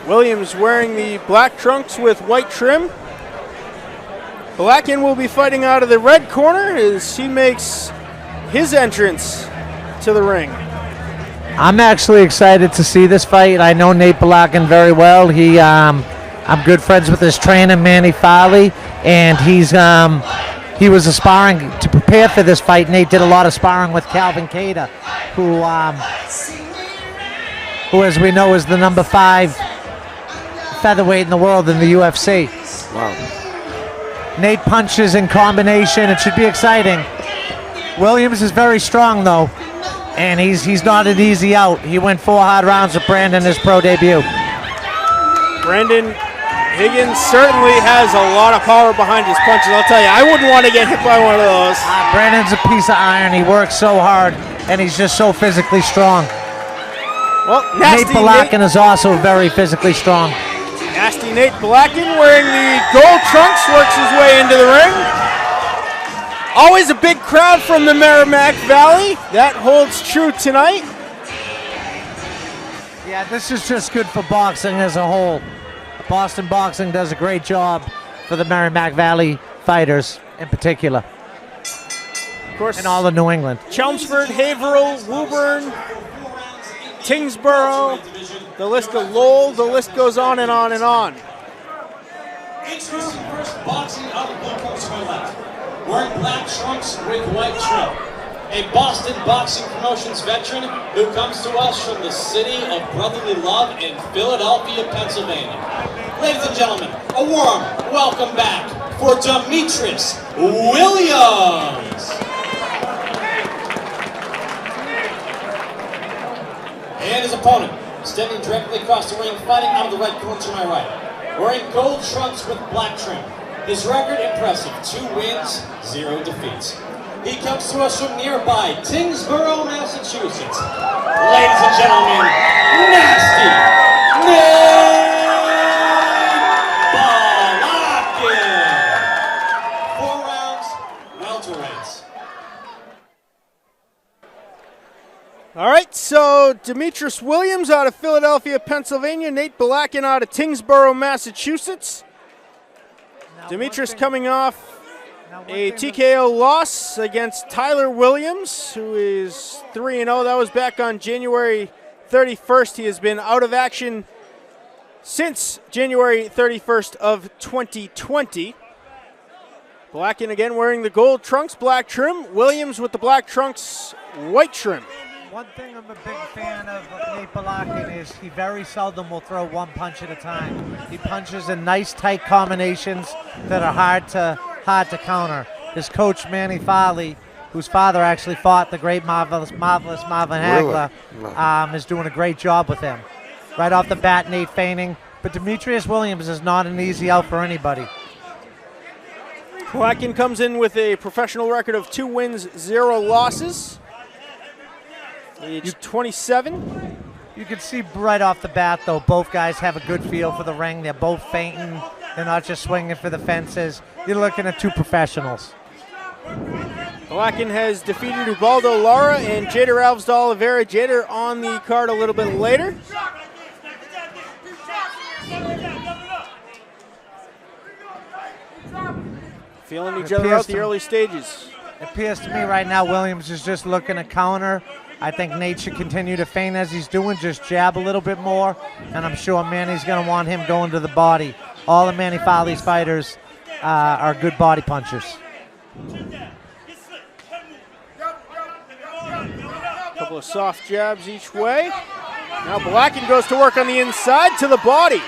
Williams wearing the black trunks with white trim. Balakin will be fighting out of the red corner as he makes his entrance to the ring. I'm actually excited to see this fight. I know Nate Balakin very well. I'm good friends with his trainer, Manny Farley, and he was sparring to prepare for this fight. Nate did a lot of sparring with Calvin Cater, who as we know, is the number 5 featherweight in the world in the UFC. Wow. Nate punches in combination. It should be exciting. Williams is very strong, though, and he's not an easy out. He went 4 hard rounds with Brandon in his pro debut. Brandon Higgins certainly has a lot of power behind his punches. I'll tell you, I wouldn't want to get hit by one of those. Brandon's a piece of iron. He works so hard, and he's just so physically strong. Well, Nate Balakin is also very physically strong. Nasty Nate Balakin wearing the gold trunks works his way into the ring. Always a big crowd from the Merrimack Valley. That holds true tonight. Yeah, this is just good for boxing as a whole. Boston Boxing does a great job for the Merrimack Valley fighters in particular. Of course. And all of New England. Chelmsford, Haverhill, Woburn, Tingsboro, the list of Lowell, the list goes on and on and on. Introducing first boxing out of the corner to my left. Wearing black trunks with white trim. A Boston Boxing Promotions veteran who comes to us from the city of brotherly love in Philadelphia, Pennsylvania. Ladies and gentlemen, a warm welcome back for Demetris Williams. And his opponent, standing directly across the ring, fighting out of the red corner to my right. Wearing gold trunks with black trim. His record impressive, 2 wins, 0 defeats. He comes to us from nearby Tingsboro, Massachusetts. Ladies and gentlemen, Nasty Nate Balakin. 4 rounds, welterweights. All right, so Demetris Williams out of Philadelphia, Pennsylvania. Nate Balakin out of Tingsboro, Massachusetts. Demetris coming off a TKO loss against Tyler Williams, who is 3-0. That was back on January 31st. He has been out of action since January 31st of 2020. Balakin again wearing the gold trunks, black trim. Williams with the black trunks, white trim. One thing I'm a big fan of Nate Balakin is he very seldom will throw one punch at a time. He punches in nice, tight combinations that are hard to counter. His coach, Manny Farley, whose father actually fought the great, marvelous Marvin Hagler, is doing a great job with him. Right off the bat, Nate feigning, but Demetris Williams is not an easy out for anybody. Balakin comes in with a professional record of 2 wins, 0 losses. Age 27. You can see right off the bat, though, both guys have a good feel for the ring. They're both feinting. They're not just swinging for the fences. You're looking at 2 professionals. Balakin has defeated Ubaldo Lara and Jader Alves de Oliveira. Jader on the card a little bit later. Feeling each other out the early stages. It appears to me right now Williams is just looking to counter. I think Nate should continue to feint as he's doing, just jab a little bit more, and I'm sure Manny's going to want him going to the body. All of Manny Farley's fighters are good body punchers. A couple of soft jabs each way. Now Balakin goes to work on the inside to the body.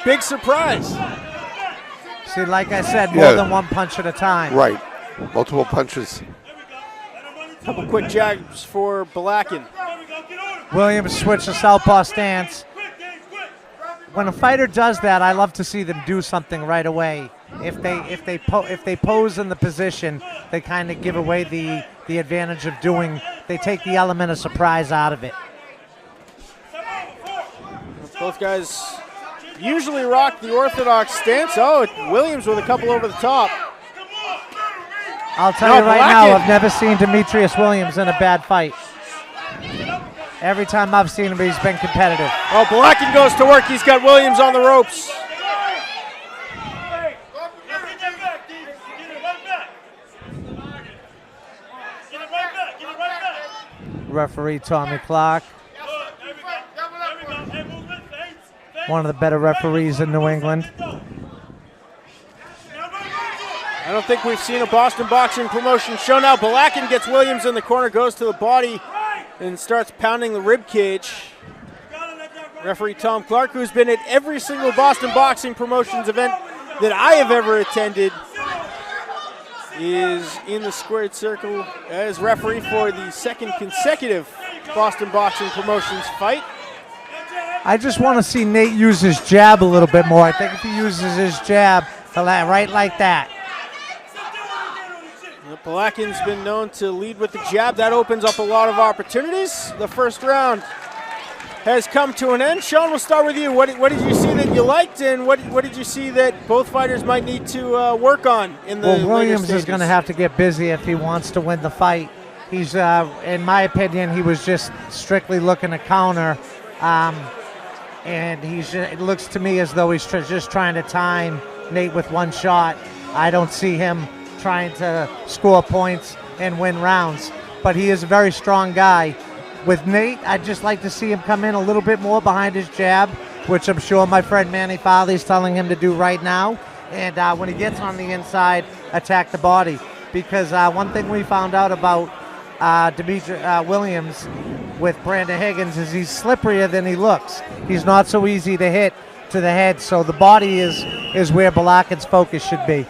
Big surprise. See, like I said, more than one punch at a time. Right. Multiple punches. Couple quick jabs for Balakin. Williams switched to southpaw stance. When a fighter does that, I love to see them do something right away. If they pose in the position, they kind of give away the advantage of doing. They take the element of surprise out of it. Both guys usually rock the orthodox stance. Oh, Williams with a couple over the top. I'll tell you right now, I've never seen Demetrius Williams in a bad fight. Every time I've seen him, he's been competitive. Oh, Balakin goes to work. He's got Williams on the ropes. Referee Tommy Clark. One of the better referees in New England. I don't think we've seen a Boston boxing promotion show now. Balakin gets Williams in the corner, goes to the body, and starts pounding the rib cage. Referee Tom Clark, who's been at every single Boston boxing promotions event that I have ever attended, is in the squared circle as referee for the second consecutive Boston boxing promotions fight. I just want to see Nate use his jab a little bit more. I think if he uses his jab right like that. Balakin's been known to lead with the jab. That opens up a lot of opportunities. The first round has come to an end. Sean, we'll start with you. What did you see that you liked, and what did you see that both fighters might need to work on in the Well, Williams later stages? is going to have to get busy if he wants to win the fight. He's, in my opinion, he was just strictly looking to counter, and it looks to me as though he's just trying to time Nate with one shot. I don't see him trying to score points and win rounds, but he is a very strong guy. With Nate, I'd just like to see him come in a little bit more behind his jab, which I'm sure my friend Manny Farley's telling him to do right now. And when he gets on the inside, attack the body. Because one thing we found out about Demetris Williams with Brandon Higgins is he's slipperier than he looks. He's not so easy to hit to the head, so the body is where Balakin's focus should be.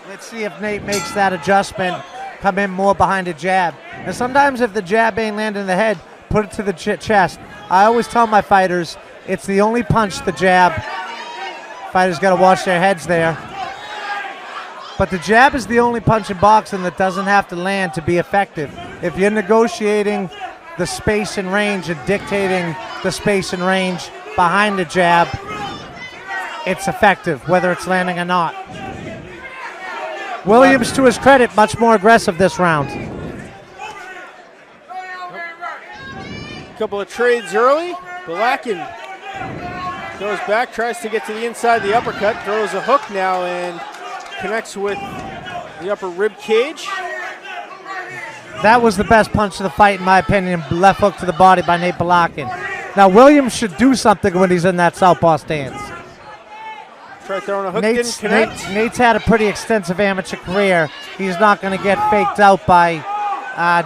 Let's see if Nate makes that adjustment, come in more behind a jab. And sometimes if the jab ain't landing in the head, put it to the chest. I always tell my fighters, it's the only punch, the jab. Fighters got to watch their heads there. But the jab is the only punch in boxing that doesn't have to land to be effective. If you're negotiating the space and range and dictating the space and range behind the jab, it's effective, whether it's landing or not. Williams, to his credit, much more aggressive this round. Couple of trades early. Balakin goes back, tries to get to the inside of the uppercut, throws a hook now and connects with the upper rib cage. That was the best punch of the fight, in my opinion. Left hook to the body by Nate Balakin. Now, Williams should do something when he's in that southpaw stance. Tried throwing a hook, didn't connect. Nate's had a pretty extensive amateur career. He's not going to get faked out by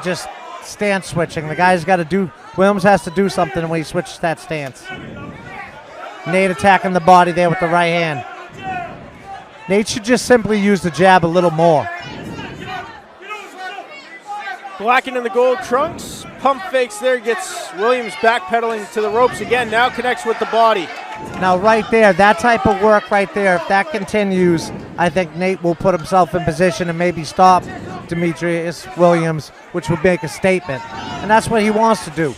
just stance switching. The guy's got to do, Williams has to do something when he switches that stance. Nate attacking the body there with the right hand. Nate should just simply use the jab a little more. Balakin in the gold trunks, pump fakes there, gets Williams backpedaling to the ropes again, now connects with the body. Now right there, that type of work right there, if that continues, I think Nate will put himself in position and maybe stop Demetris Williams, which would make a statement. And that's what he wants to do.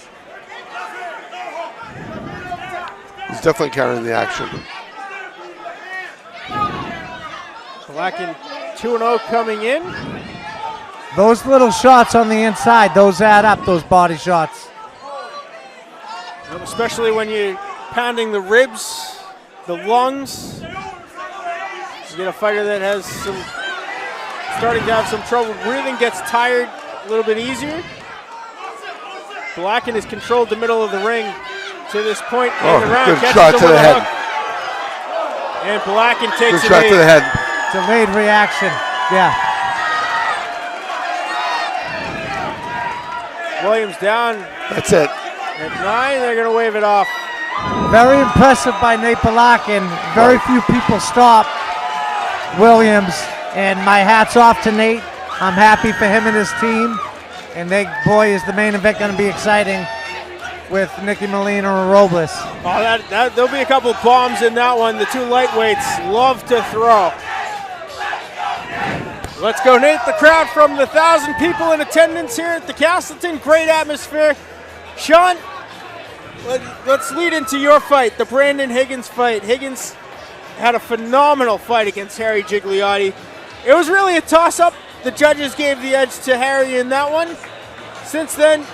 He's definitely carrying the action. Balakin 2-0 coming in. Those little shots on the inside, those add up, those body shots. Especially when you're pounding the ribs, the lungs. You get a fighter that has starting to have some trouble breathing, gets tired a little bit easier. Balakin has controlled the middle of the ring to this point in the round. Good shot to the head. And Balakin takes Good shot to the head. Delayed reaction, yeah. Williams down. That's it. At 9, they're going to wave it off. Very impressive by Nate Balakin. Very few people stop Williams, and my hat's off to Nate. I'm happy for him and his team. And boy, is the main event going to be exciting with Nicky Molina and Robles. Oh, there'll be a couple bombs in that one. The two lightweights love to throw. Let's go, Nate. The crowd from the 1,000 people in attendance here at the Castleton. Great atmosphere. Sean, let's lead into your fight, the Brandon Higgins fight. Higgins had a phenomenal fight against Harry Gigliotti. It was really a toss-up. The judges gave the edge to Harry in that one. Since then,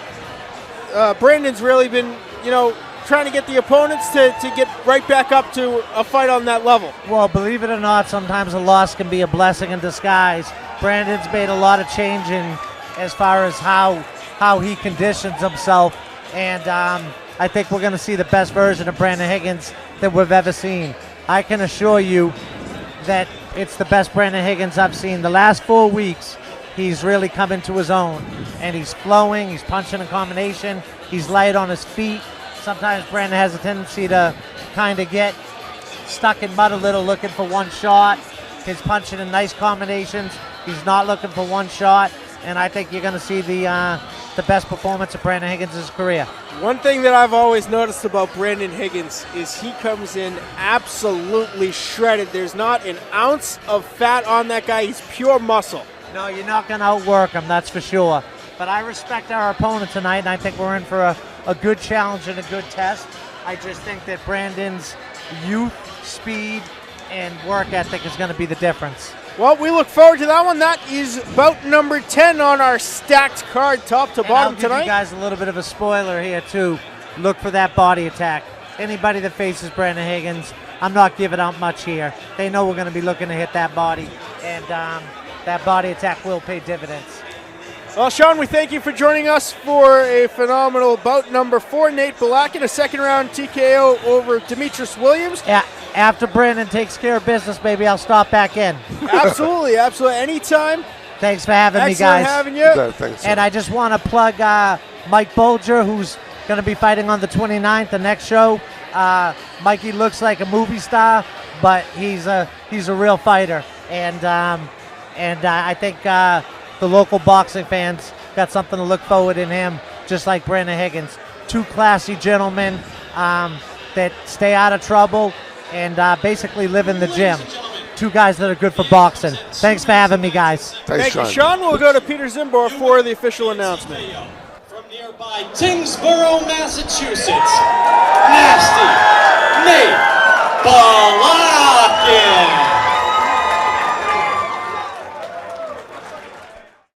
Brandon's really been, trying to get the opponents to get right back up to a fight on that level. Well, believe it or not, sometimes a loss can be a blessing in disguise. Brandon's made a lot of change in as far as how he conditions himself, and I think we're going to see the best version of Brandon Higgins that we've ever seen. I can assure you that it's the best Brandon Higgins I've seen. The last 4 weeks, he's really come into his own, and he's flowing, he's punching a combination, he's light on his feet. Sometimes Brandon has a tendency to kind of get stuck in mud a little, looking for one shot. He's punching in nice combinations. He's not looking for one shot, and I think you're going to see the best performance of Brandon Higgins' career. One thing that I've always noticed about Brandon Higgins is he comes in absolutely shredded. There's not an ounce of fat on that guy. He's pure muscle. No, you're not going to outwork him, that's for sure. But I respect our opponent tonight, and I think we're in for a good challenge and a good test. I just think that Brandon's youth, speed, and work ethic is going to be the difference. Well, we look forward to that one. That is bout number 10 on our stacked card, top to bottom I'll give tonight. you guys a little bit of a spoiler here, too. Look for that body attack. Anybody that faces Brandon Higgins, I'm not giving out much here. They know we're going to be looking to hit that body, and that body attack will pay dividends. Well, Sean, we thank you for joining us for a phenomenal bout number 4. Nate Balakin, a second-round TKO over Demetris Williams. Yeah, after Brandon takes care of business, baby, I'll stop back in. Absolutely, absolutely. Anytime. Thanks for having me, guys. Excellent having you. Thanks, And I just want to plug Mike Bolger, who's going to be fighting on the 29th, the next show. Mikey looks like a movie star, but he's a real fighter. And I think the local boxing fans got something to look forward in him, just like Brandon Higgins. Two classy gentlemen that stay out of trouble and basically live in the gym. Two guys that are good for boxing. Thanks for having me, guys. Thank you, Sean. We'll go to Peter Zimbor for the official announcement. From nearby Tingsboro, Massachusetts, Nasty Nate Balakin.